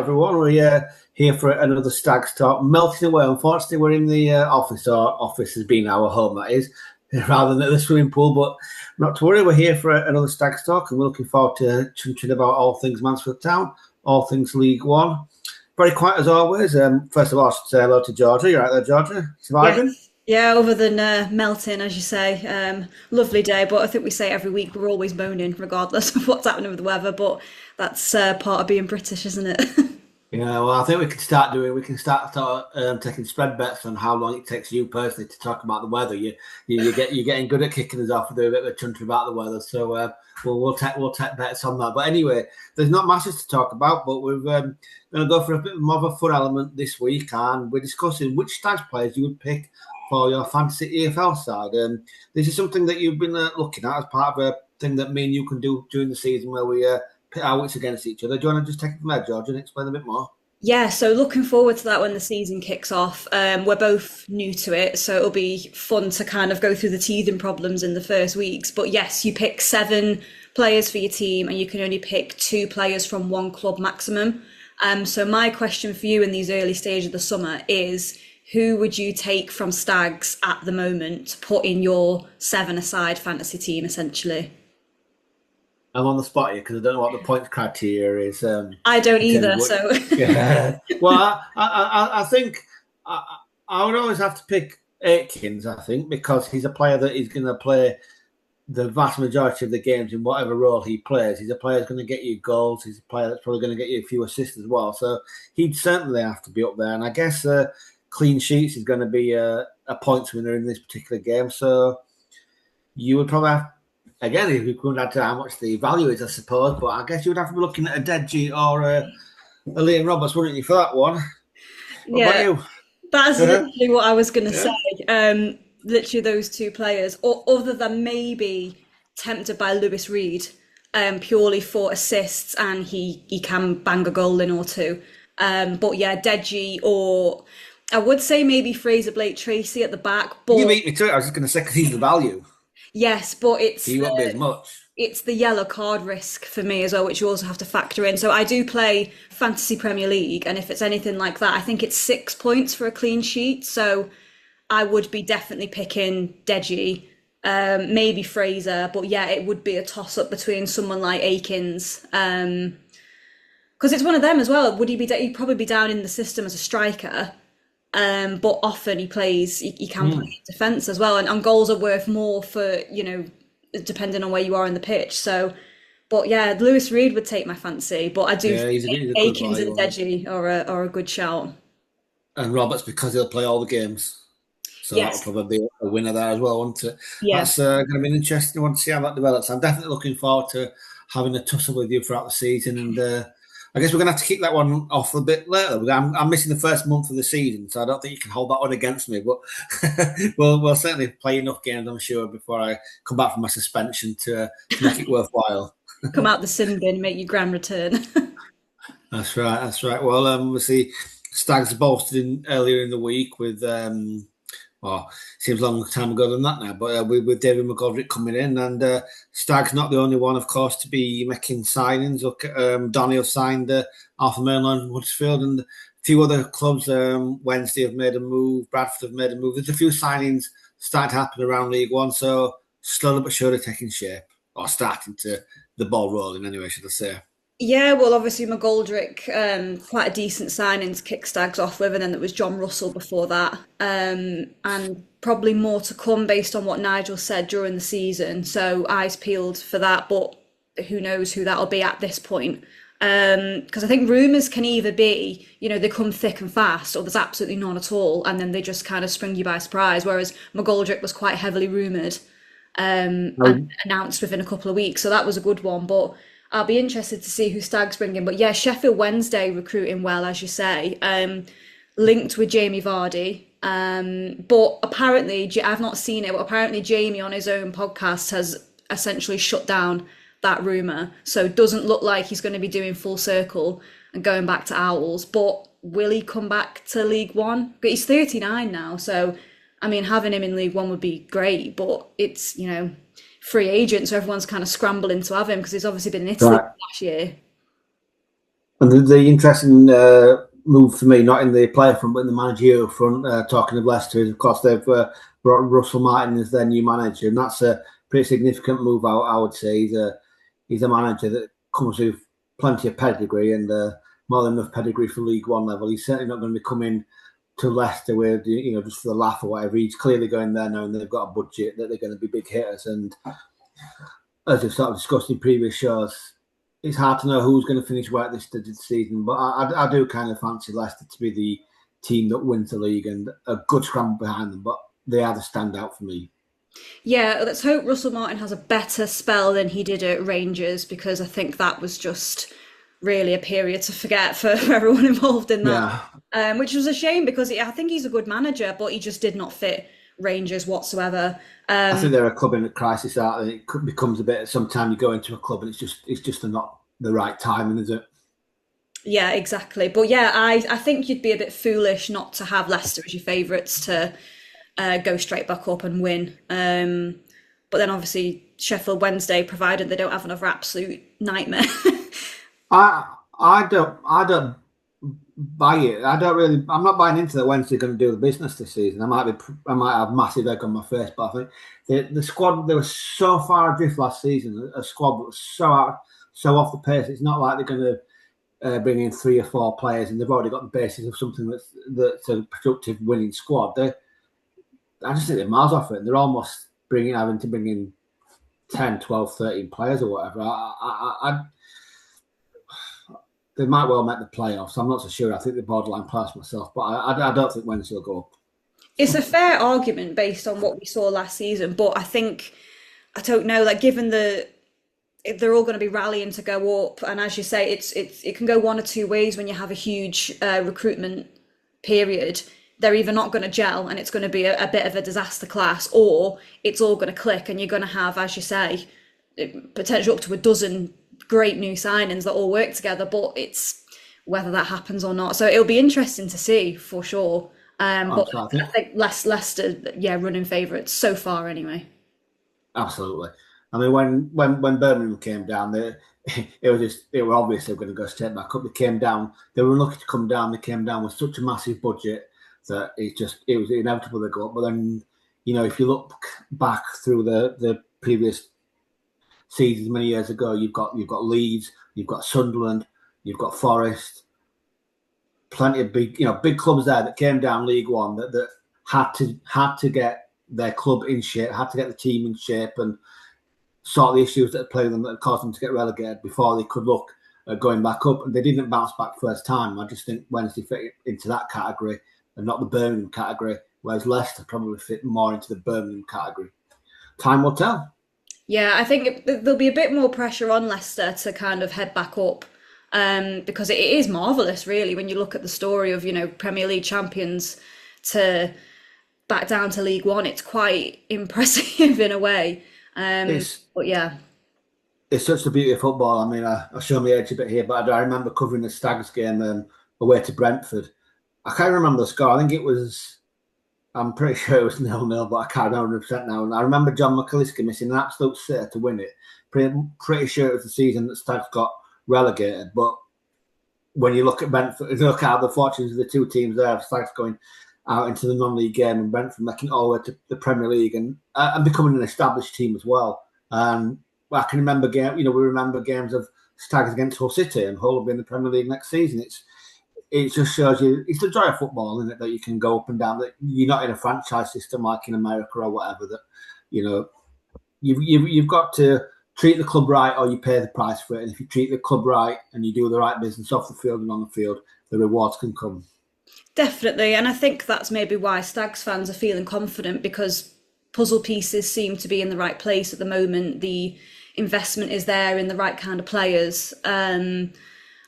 everyone. We're here for another Stags Talk. Melting away. Unfortunately, we're in the office. Our office has been our home, that is, rather than at the swimming pool. But not to worry, we're here for another Stags Talk, and we're looking forward to chatting about all things Mansfield Town, all things League One. Very quiet as always. First of all, I should say hello to Georgia. You right there, Georgia? Surviving? Yes. Yeah, other than melting, as you say. Lovely day, but I think we say every week we're always moaning, regardless of what's happening with the weather. But that's part of being British, isn't it? Yeah, well, I think we can start taking spread bets on how long it takes you personally to talk about the weather. You're getting good at kicking us off with a bit of a chuntry about the weather, so we'll take bets on that. But anyway, there's not masses to talk about, but we're going to go for a bit more of a fun element this week, and we're discussing which Stags players you would pick for your fantasy EFL side. This is something that you've been looking at as part of a thing that me and you can do during the season where we pit our wits against each other. Do you want to just take it from there, George, and explain a bit more? Yeah, so looking forward to that when the season kicks off. We're both new to it, so it'll be fun to kind of go through the teething problems in the first weeks. But yes, you pick 7 players for your team, and you can only pick 2 players from one club maximum. So my question for you in these early stages of the summer is, who would you take from Stags at the moment to put in your 7-a-side fantasy team, essentially? I'm on the spot here because I don't know what the points criteria is. I don't either, so... Yeah. Well, I think I would always have to pick Aikens, I think, because he's a player that is going to play the vast majority of the games in whatever role he plays. He's a player that's going to get you goals. He's a player that's probably going to get you a few assists as well. So he'd certainly have to be up there. And I guess clean sheets is going to be a points winner in this particular game. So you would probably have, again, if we couldn't add to how much the value is, I suppose, but I guess you would have to be looking at a Deji or a Liam Roberts, wouldn't you, for that one? What about you? That's literally what I was going to say. Literally those 2 players, or other than maybe tempted by Lewis Reed, purely for assists, and he can bang a goal in or 2. But yeah, Deji, or I would say maybe Fraser Blake Tracy at the back. But you beat me to it. I was just going to say because he's the value. Yes, but he won't be as much. It's the yellow card risk for me as well, which you also have to factor in. So I do play Fantasy Premier League, and if it's anything like that, I think it's 6 points for a clean sheet. So I would be definitely picking Deji, maybe Fraser, but yeah, it would be a toss-up between someone like Aikens, because it's one of them as well. He'd probably be down in the system as a striker. But often he plays, he can play in defence as well, and goals are worth more for, depending on where you are in the pitch. So, but yeah, Lewis Reed would take my fancy, but I do think Aikens and Deji are a good shout. And Roberts, because he'll play all the games. So that'll probably be a winner there as well, won't it? Yeah. That's going to be an interesting one to see how that develops. I'm definitely looking forward to having a tussle with you throughout the season, and I guess we're going to have to kick that one off a bit later. I'm missing the first month of the season, so I don't think you can hold that one against me. But we'll certainly play enough games, I'm sure, before I come back from my suspension to make it worthwhile. Come out the sin bin, make your grand return. That's right. Well, we'll see. Stags bolstered earlier in the week with... seems a long time ago than that now, but with David McGoldrick coming in, and Stag's not the only one, of course, to be making signings. Look, Donny have signed Arthur Mainland and Huddersfield, and a few other clubs. Wednesday have made a move, Bradford have made a move. There's a few signings starting to happen around League One, so slowly but surely taking shape, or starting to the ball rolling anyway, should I say. Yeah, well, obviously McGoldrick, quite a decent signing to kick Stags off with, and then there was John Russell before that, and probably more to come based on what Nigel said during the season. So eyes peeled for that, but who knows who that'll be at this point? Because I think rumours can either be, they come thick and fast, or there's absolutely none at all, and then they just kind of spring you by surprise. Whereas McGoldrick was quite heavily rumoured and announced within a couple of weeks, so that was a good one. But I'll be interested to see who Stags bring in. But yeah, Sheffield Wednesday recruiting well, as you say, linked with Jamie Vardy. But apparently, I've not seen it, but apparently Jamie on his own podcast has essentially shut down that rumour. So it doesn't look like he's going to be doing full circle and going back to Owls. But will he come back to League One? But he's 39 now. So, I mean, having him in League One would be great. But it's, free agent, so everyone's kind of scrambling to have him because he's obviously been in Italy last year. And the interesting move for me, not in the player front, but in the managerial front, talking of Leicester, is of course they've brought Russell Martin as their new manager, and that's a pretty significant move. I would say he's a manager that comes with plenty of pedigree and more than enough pedigree for League One level. He's certainly not going to be coming to Leicester with just for the laugh or whatever. He's clearly going there knowing they've got a budget, that they're going to be big hitters, and as we've sort of discussed in previous shows, it's hard to know who's going to finish where at this stage of the season, but I do kind of fancy Leicester to be the team that wins the league and a good scramble behind them, but they are the standout for me. Yeah, let's hope Russell Martin has a better spell than he did at Rangers, because I think that was just really a period to forget for everyone involved in that. Yeah. Which was a shame because I think he's a good manager, but he just did not fit Rangers whatsoever. I think they're a club in a crisis, aren't they? It becomes a bit. Sometimes you go into a club and it's just not the right timing, is it? Yeah, exactly. But yeah, I think you'd be a bit foolish not to have Leicester as your favourites to go straight back up and win. But then obviously Sheffield Wednesday, provided they don't have another absolute nightmare. I don't buy it. I'm not buying into that Wednesday going to do the business this season. I might have massive egg on my face, but I think the squad, they were so far adrift last season. A squad that was so off the pace. It's not like they're going to bring in 3 or 4 players and they've already got the basis of something that's a productive winning squad. I just think they're miles off it. They're almost having to bring in 10, 12, 13 players or whatever. They might well make the playoffs. I'm not so sure. I think they're borderline playoffs myself, but I don't think Wednesday will go up. It's a fair argument based on what we saw last season, but I think, I don't know, like given they're all going to be rallying to go up, and as you say, it can go one or two ways when you have a huge recruitment period. They're either not going to gel and it's going to be a bit of a disaster class, or it's all going to click and you're going to have, as you say, potential up to a dozen great new signings that all work together, but it's whether that happens or not. So it'll be interesting to see for sure. But I think Leicester, running favourites so far anyway. Absolutely. I mean, when Birmingham came down, they were obviously going to go straight back up. They came down. They were unlucky to come down. They came down with such a massive budget that it was inevitable they go up. But then, if you look back through the previous seasons many years ago, you've got Leeds, you've got Sunderland, you've got Forest, plenty of big clubs there that came down League One that had to get their club in shape, had to get the team in shape and sort the issues that plagued them that caused them to get relegated before they could look at going back up. And they didn't bounce back first time. I just think Wednesday fit into that category and not the Birmingham category, whereas Leicester probably fit more into the Birmingham category. Time will tell. Yeah, I think there'll be a bit more pressure on Leicester to kind of head back up, because it is marvellous, really, when you look at the story of, Premier League champions to back down to League One. It's quite impressive in a way. But yeah. It's such the beauty of football. I mean, I'll show my age a bit here, but I remember covering the Stags game away to Brentford. I can't remember the score. I'm pretty sure it was 0-0, but I can't 100% now. And I remember John McAllister missing an absolute sitter to win it. Pretty sure it was the season that Stags got relegated. But when you look at Brentford, you look at the fortunes of the two teams there, Stags going out into the non-league game and Brentford making it all the way to the Premier League and becoming an established team as well. I can remember we remember games of Stags against Hull City, and Hull will be in the Premier League next season. It just shows you it's the joy of football, isn't it? That you can go up and down. That you're not in a franchise system like in America or whatever. That you've got to treat the club right, or you pay the price for it. And if you treat the club right and you do the right business off the field and on the field, the rewards can come. Definitely, and I think that's maybe why Stags fans are feeling confident, because puzzle pieces seem to be in the right place at the moment. The investment is there in the right kind of players.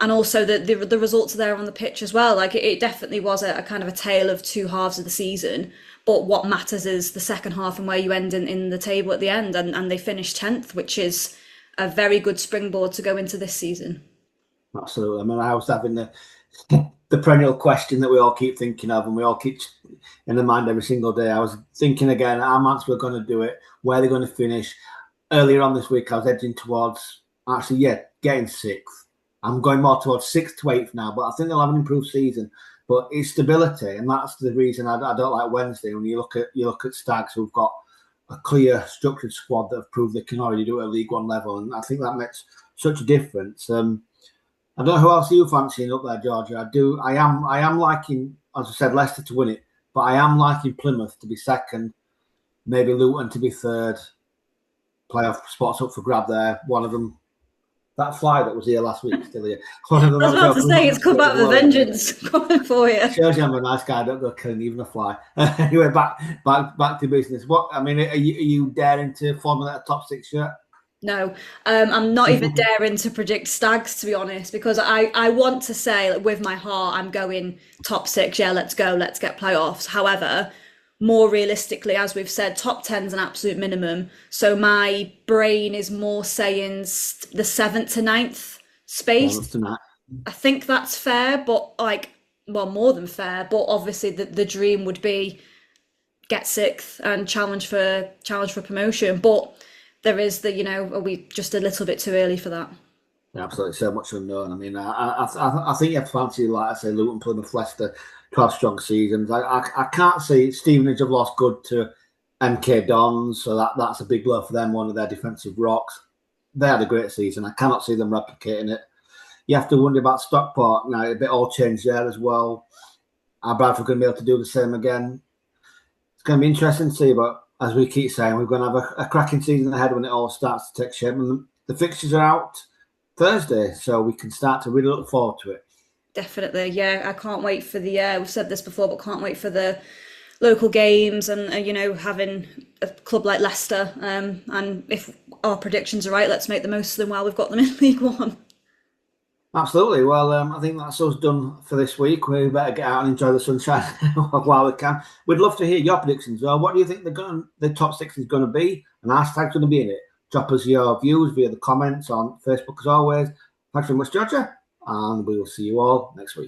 And also the results are there on the pitch as well. Like it definitely was a kind of a tale of two halves of the season. But what matters is the second half and where you end in the table at the end. And they finished 10th, which is a very good springboard to go into this season. Absolutely. I mean, I was having the perennial question that we all keep thinking of and we all keep in the mind every single day. I was thinking again, how Mansfield going to do it? Where they're going to finish? Earlier on this week, I was edging towards getting 6th. I'm going more towards 6th to 8th now, but I think they'll have an improved season. But it's stability, and that's the reason I don't like Wednesday. When you look at Stags, who've got a clear, structured squad that have proved they can already do it at League One level, and I think that makes such a difference. I don't know who else you fancying up there, Georgia. I am liking, as I said, Leicester to win it, but I am liking Plymouth to be second, maybe Luton to be third. Playoff spots up for grab there. One of them, that fly that was here last week, still here. One of them, I was about to say, it's come back with a vengeance coming for you. Shows you I'm a nice guy. I don't go killing even a fly. Anyway, back to business. What I mean, are you daring to formulate a top 6 shirt? No, I'm not even daring to predict Stags, to be honest, because I want to say, like, with my heart, I'm going top 6. Yeah, let's go. Let's get playoffs. However, more realistically, as we've said, top 10's an absolute minimum. So my brain is more saying the 7th to 9th space. I think that's fair, but more than fair. But obviously, the dream would be get 6th and challenge for promotion. But there is are we just a little bit too early for that? Yeah, absolutely, so much unknown. I mean, I think you have to fancy, like I say, Luton, Plymouth, Leicester, 12 strong seasons. I can't see Stevenage have lost good to MK Dons, so that's a big blow for them, one of their defensive rocks. They had a great season. I cannot see them replicating it. You have to wonder about Stockport now. A bit all changed there as well. Are Bradford going to be able to do the same again? It's going to be interesting to see, but as we keep saying, we're going to have a cracking season ahead when it all starts to take shape. And the fixtures are out Thursday, so we can start to really look forward to it. Definitely, yeah. I can't wait for we've said this before, but can't wait for the local games and having a club like Leicester. And if our predictions are right, let's make the most of them while we've got them in League One. Absolutely. Well, I think that's us done for this week. We better get out and enjoy the sunshine while we can. We'd love to hear your predictions. What do you think the top 6 is going to be? And our hashtag's going to be in it. Drop us your views via the comments on Facebook as always. Thanks very much, Georgia. And we will see you all next week.